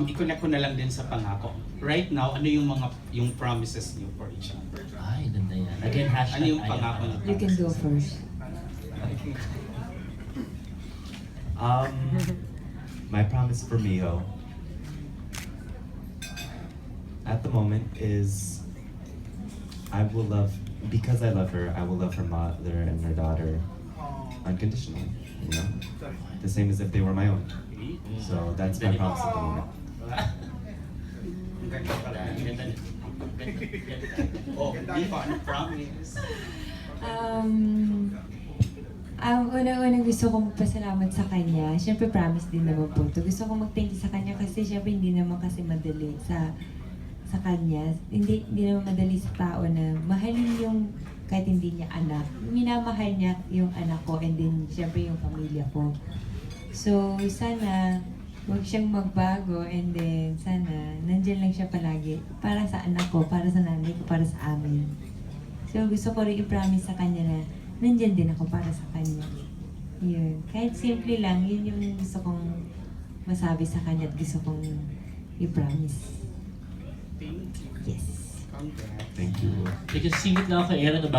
i-connect ko na lang din sa pangako. Right now, ano yung promises niyo for each other? Ay, ganda yan. Again, hashtag Ano yung pangako niyo? You can go first. My promise for Miho at the moment is I will love, because I love her, I will love her mother and her daughter unconditionally, you know? The same as if they were my own. So that's my promise at the moment. Ang ganda pala. Ang ganda. Oh, di pa, ano promise? Una-una gusto kong magpasalamat sa kanya. Siyempre promise din naman po ito. Gusto kong mag-thank you sa kanya kasi siyempre hindi naman kasi madali sa kanya. Hindi naman madali sa tao na mahalin yung kahit hindi niya anak. Minamahal niya yung anak ko and then siyempre yung pamilya ko. So sana huwag siyang magbago and then sana nandyan lang siya palagi para sa anak ko, para sa nanay ko, para sa amin. So gusto ko rin i-promise sa kanya na nandyan din ako para sa kanya. Yun. Kahit simple lang, yun yung gusto kong masabi sa kanya at gusto kong i-promise. Thank you. Yes. Congrats. Thank you. Because singit na ako kay Aaron na